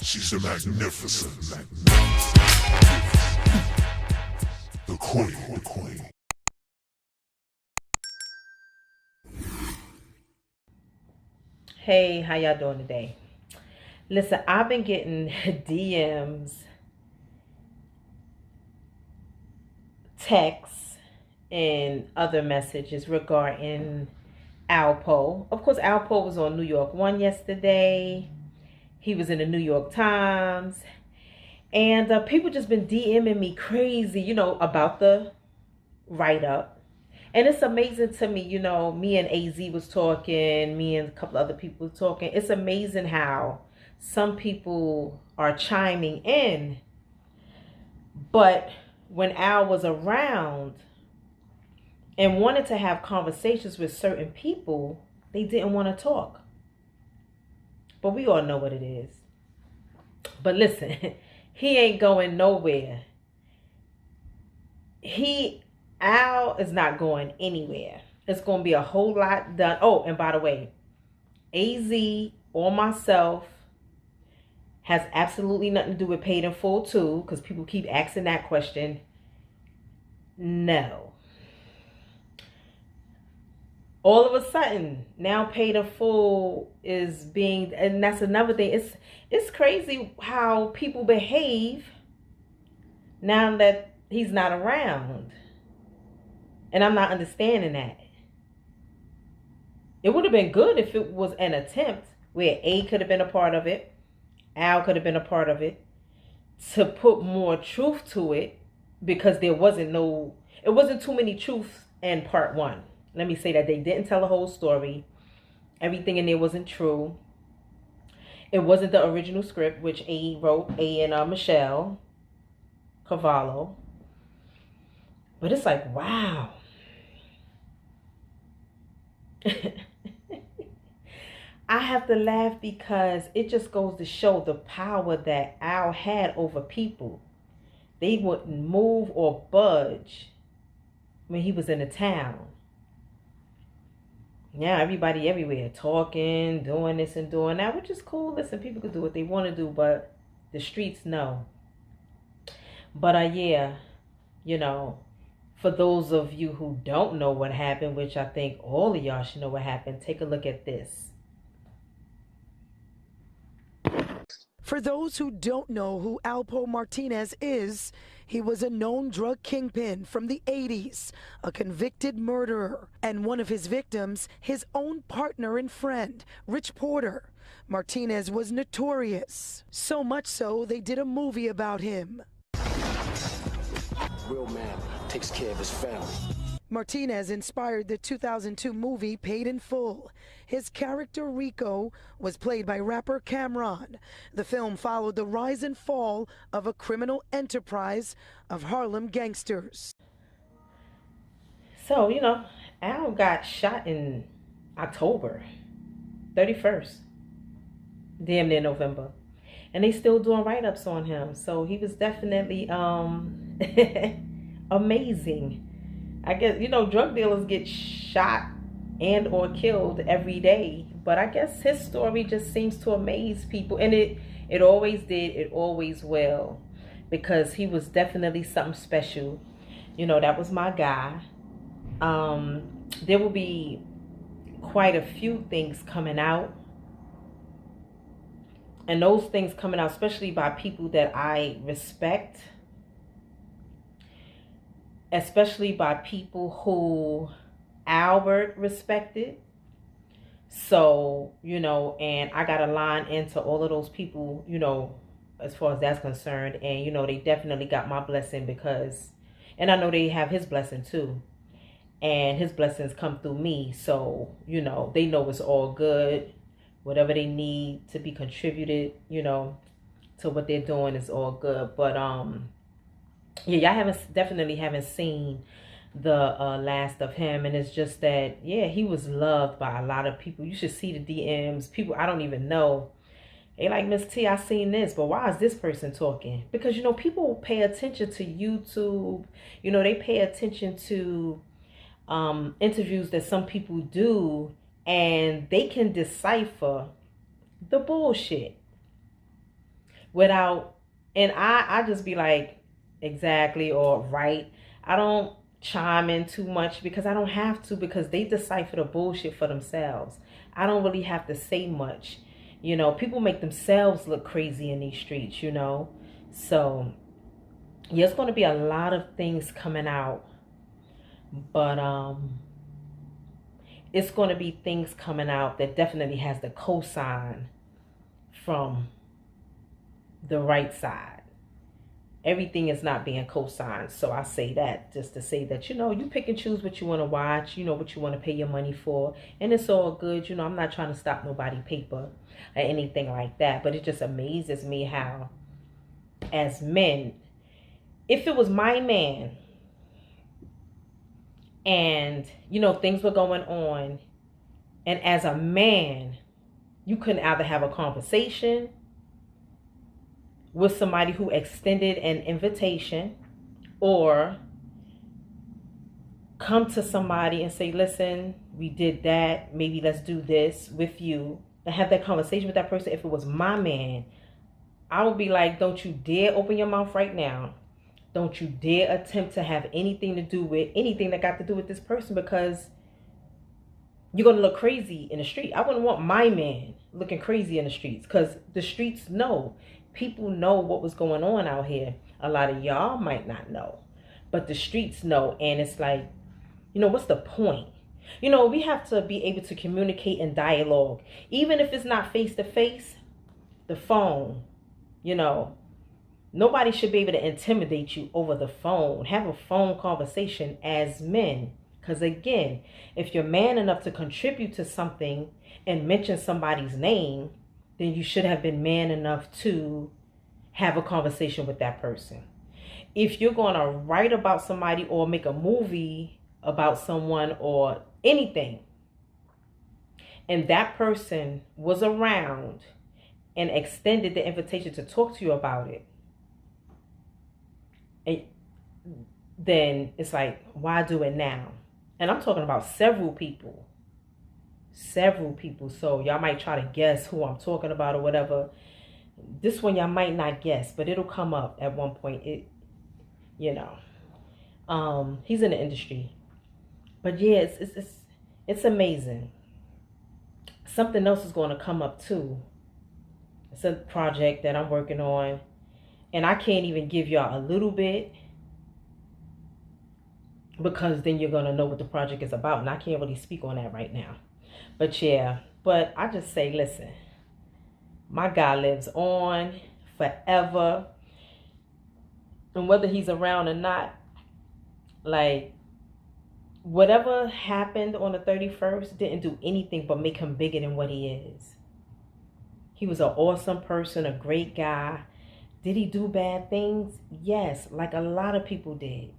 She's the magnificent, the queen. Hey, how y'all doing today? Listen, I've been getting DMs, texts, and other messages regarding Alpo. Of course, Alpo was on New York One yesterday. He was in the New York Times. And people just been DMing me crazy, about the write-up. And it's amazing to me, me and AZ was talking, me and a couple other people were talking. It's amazing how some people are chiming in. But when Al was around and wanted to have conversations with certain people, they didn't want to talk. But we all know what it is. But listen, he ain't going nowhere. Al is not going anywhere. It's going to be a whole lot done. Oh, and by the way, AZ or myself has absolutely nothing to do with paid in full too, because people keep asking that question. No. All of a sudden, now paid in full is being, and that's another thing. It's crazy how people behave now that he's not around. And I'm not understanding that. It would have been good if it was an attempt where A could have been a part of it, Al could have been a part of it, to put more truth to it, because it wasn't too many truths in part one. Let me say that they didn't tell the whole story. Everything in there wasn't true. It wasn't the original script, which A wrote, A and Michelle Cavallo. But it's like, wow. I have to laugh because it just goes to show the power that Al had over people. They wouldn't move or budge when he was in the town. Now everybody everywhere talking, doing this and doing that, which is cool. Listen, people can do what they want to do, but the streets know. But yeah, for those of you who don't know what happened, which I think all of y'all should know what happened, take a look at this. For those who don't know who Alpo Martinez is, he was a known drug kingpin from the 80s, a convicted murderer, and one of his victims, his own partner and friend, Rich Porter. Martinez was notorious, so much so they did a movie about him. Real man takes care of his family. Martinez inspired the 2002 movie Paid in Full. His character Rico was played by rapper Cameron. The film followed the rise and fall of a criminal enterprise of Harlem gangsters. So, Al got shot in October 31st, damn near November. And they still doing write-ups on him. So he was definitely amazing. I guess, drug dealers get shot and or killed every day. But I guess his story just seems to amaze people. And it always did. It always will. Because he was definitely something special. That was my guy. There will be quite a few things coming out. And those things coming out, especially by people that I respect. Especially by people who Albert respected. So, and I got to line into all of those people, as far as that's concerned. And, they definitely got my blessing because, and I know they have his blessing too. And his blessings come through me. So, they know it's all good. Whatever they need to be contributed, to what they're doing is all good. But, yeah, y'all definitely haven't seen the last of him. And it's just that, yeah, he was loved by a lot of people. You should see the DMs. People I don't even know. They like, Miss T, I seen this, but why is this person talking? Because, people pay attention to YouTube. They pay attention to interviews that some people do. And they can decipher the bullshit. without, and I just be like, exactly, or right. I don't chime in too much because I don't have to, because they decipher the bullshit for themselves. I don't really have to say much. You know, people make themselves look crazy in these streets, you know. So yeah, it's going to be a lot of things coming out, but it's going to be things coming out that definitely has the cosign from the right side. Everything is not being co-signed. So I say that just to say that, you know, you pick and choose what you want to watch, you know, what you want to pay your money for. And it's all good. You know, I'm not trying to stop nobody paper or anything like that. But it just amazes me how, as men, if it was my man and, you know, things were going on, and as a man, you couldn't either have a conversation with somebody who extended an invitation, or come to somebody and say, listen, we did that, maybe let's do this with you, and have that conversation with that person. If it was my man, I would be like, don't you dare open your mouth right now. Don't you dare attempt to have anything to do with anything that got to do with this person, because you're going to look crazy in the street. I wouldn't want my man looking crazy in the streets, because the streets know. People know what was going on out here. A lot of y'all might not know, but the streets know. And it's like, you know, what's the point? You know, we have to be able to communicate and dialogue, even if it's not face to face, the phone, you know. Nobody should be able to intimidate you over the phone. Have a phone conversation as men. Because again, if you're man enough to contribute to something and mention somebody's name, then you should have been man enough to have a conversation with that person. If you're going to write about somebody or make a movie about someone or anything, and that person was around and extended the invitation to talk to you about it, and then it's like, why do it now? And I'm talking about several people. So y'all might try to guess who I'm talking about or whatever. This one y'all might not guess, but it'll come up at one point. It, you know, he's in the industry. But yeah, it's amazing. Something else is going to come up too. It's a project that I'm working on, and I can't even give y'all a little bit, because then you're going to know what the project is about, and I can't really speak on that right now. But yeah, but I just say, listen, my guy lives on forever. And whether he's around or not, like, whatever happened on the 31st didn't do anything but make him bigger than what he is. He was an awesome person, a great guy. Did he do bad things? Yes, like a lot of people did.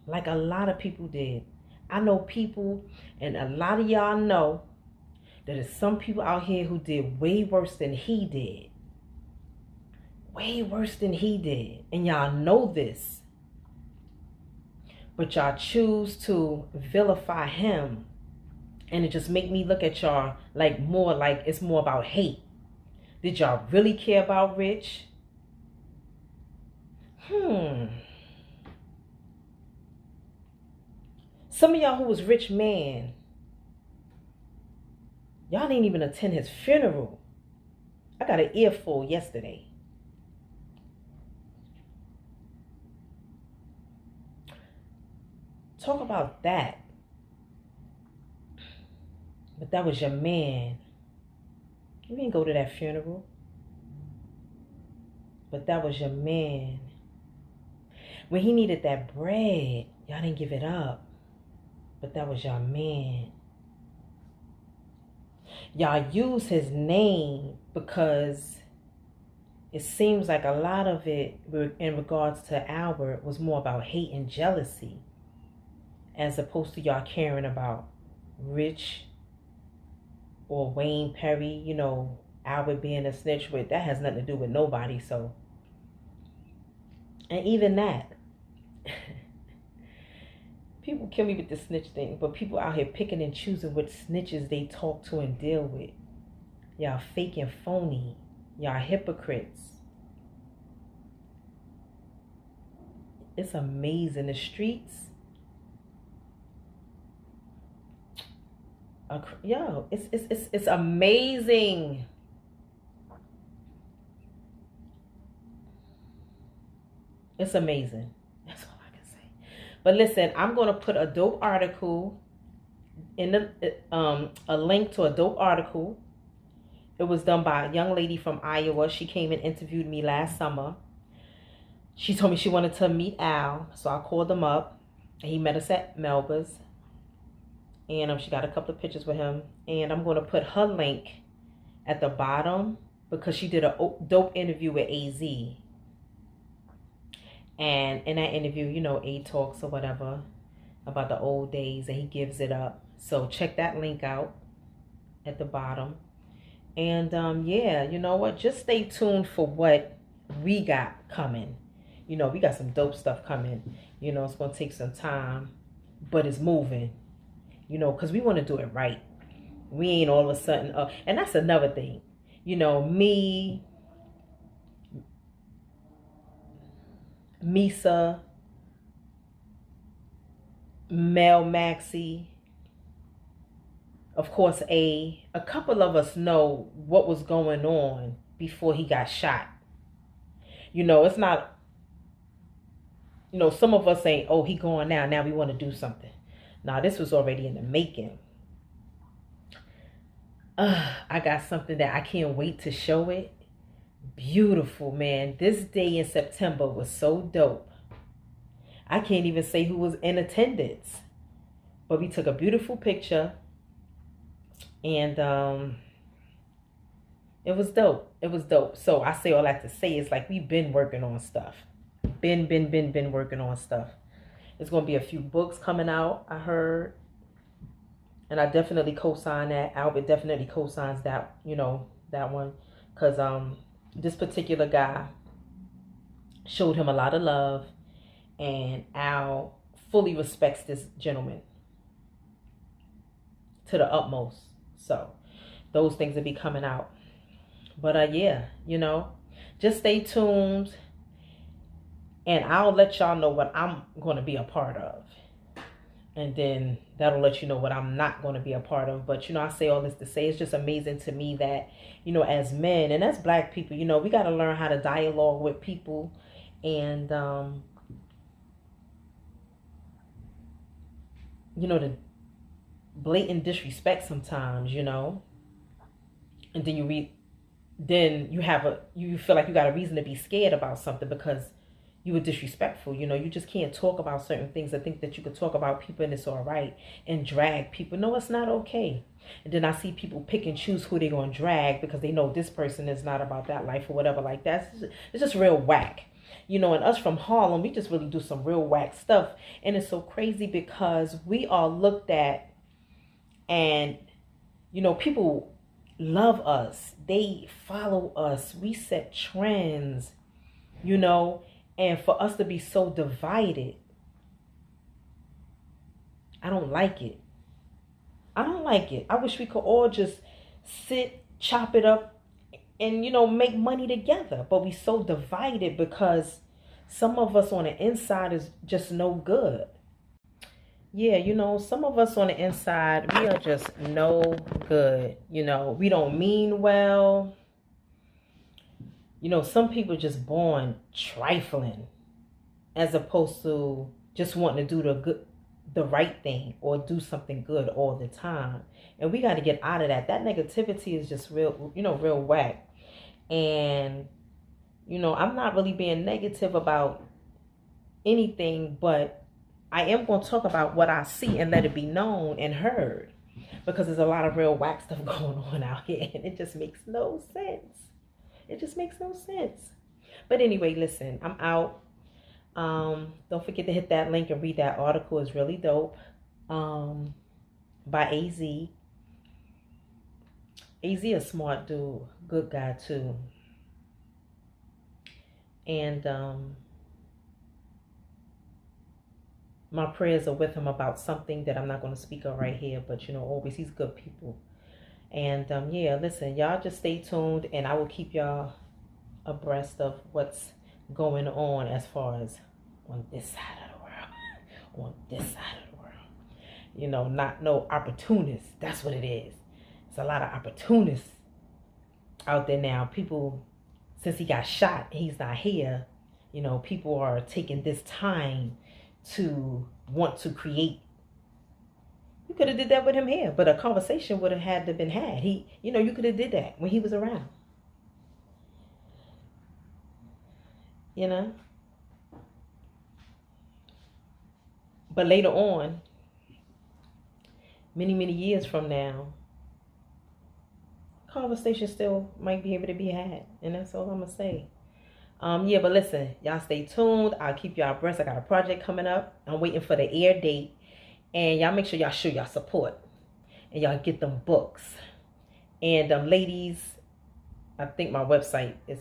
I know people, and a lot of y'all know, that there's some people out here who did way worse than he did. And y'all know this. But y'all choose to vilify him. And it just make me look at y'all like more like it's more about hate. Did y'all really care about Rich? Some of y'all who was Rich man, y'all didn't even attend his funeral. I got an earful yesterday. Talk about that. But that was your man. You didn't go to that funeral. But that was your man. When he needed that bread, y'all didn't give it up. But that was your man. Y'all use his name because it seems like a lot of it in regards to Albert was more about hate and jealousy, as opposed to y'all caring about Rich or Wayne Perry. You know, Albert being a snitch, with that has nothing to do with nobody. So, and even that, people kill me with the snitch thing, but people out here picking and choosing what snitches they talk to and deal with. Y'all fake and phony. Y'all hypocrites. It's amazing. The streets, yo, it's amazing. It's amazing. That's all I can say. But listen, I'm gonna put a dope article in a link to a dope article. It was done by a young lady from Iowa. She came and interviewed me last summer. She told me she wanted to meet Al, so I called him up. And he met us at Melba's, and she got a couple of pictures with him. And I'm going to put her link at the bottom because she did a dope interview with AZ. And in that interview, A talks or whatever about the old days, and he gives it up. So check that link out at the bottom. And yeah, you know what? Just stay tuned for what we got coming. We got some dope stuff coming. It's going to take some time, but it's moving. Because we want to do it right. We ain't all of a sudden, and that's another thing. Me, Misa, Mel Maxie, of course, a couple of us know what was going on before he got shot. It's not, some of us ain't, oh, he going now we want to do something. Now, this was already in the making. I got something that I can't wait to show it. Beautiful, man. This day in September was so dope. I can't even say who was in attendance. But we took a beautiful picture. And it was dope. It was dope. So I say all that to say is like we've been working on stuff. Been working on stuff. There's going to be a few books coming out, I heard. And I definitely co-sign that. Albert definitely co-signs that, that one. Because this particular guy showed him a lot of love. And Al fully respects this gentleman to the utmost. So those things will be coming out. But yeah, just stay tuned. And I'll let y'all know what I'm going to be a part of. And then that'll let you know what I'm not going to be a part of. But, I say all this to say it's just amazing to me that, as men and as black people, we got to learn how to dialogue with people. And, the blatant disrespect sometimes, and then you feel like you got a reason to be scared about something because you were disrespectful. You just can't talk about certain things. I think that you could talk about people and it's all right and drag people. No, it's not okay. And then I see people pick and choose who they're going to drag because they know this person is not about that life or whatever like that. It's just real whack. And us from Harlem, we just really do some real whack stuff. And it's so crazy because we are looked at and, people love us. They follow us. We set trends, and for us to be so divided, I don't like it. I wish we could all just sit, chop it up, and, make money together. But we so divided because some of us on the inside is just no good. Yeah, some of us on the inside, we are just no good. We don't mean well. Some people are just born trifling as opposed to just wanting to do the right thing or do something good all the time. And we got to get out of that. That negativity is just real, real whack. And, I'm not really being negative about anything, but I am going to talk about what I see and let it be known and heard because there's a lot of real whack stuff going on out here and it just makes no sense. It just makes no sense. But anyway, listen, I'm out. Don't forget to hit that link and read that article. It's really dope. By AZ. AZ a smart dude. Good guy too. And my prayers are with him about something that I'm not going to speak of right here. But, always he's good people. And yeah, listen, y'all just stay tuned and I will keep y'all abreast of what's going on as far as on this side of the world, on this side of the world. You know, not no opportunists. That's what it is. It's a lot of opportunists out there now. People, since he got shot, he's not here. You know, people are taking this time to want to create. You could have did that with him here, but a conversation would have had to been had. You know, you could have did that when he was around. You know? But later on, many, many years from now, conversation still might be able to be had. And that's all I'm going to say. Yeah, but listen, y'all stay tuned. I'll keep y'all abreast. I got a project coming up. I'm waiting for the air date. And y'all make sure y'all show y'all support. And y'all get them books. And ladies, I think my website is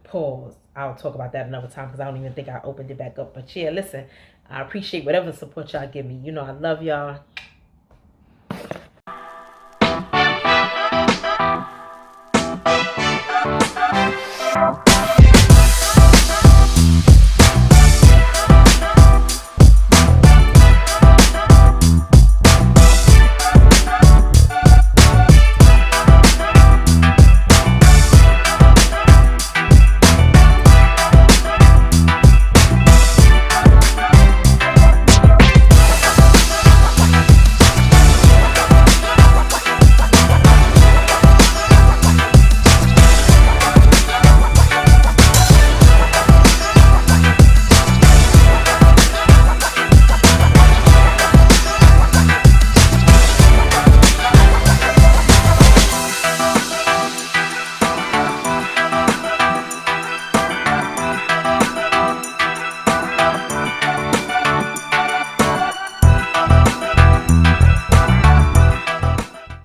paused. I'll talk about that another time because I don't even think I opened it back up. But yeah, listen, I appreciate whatever support y'all give me. You know, I love y'all.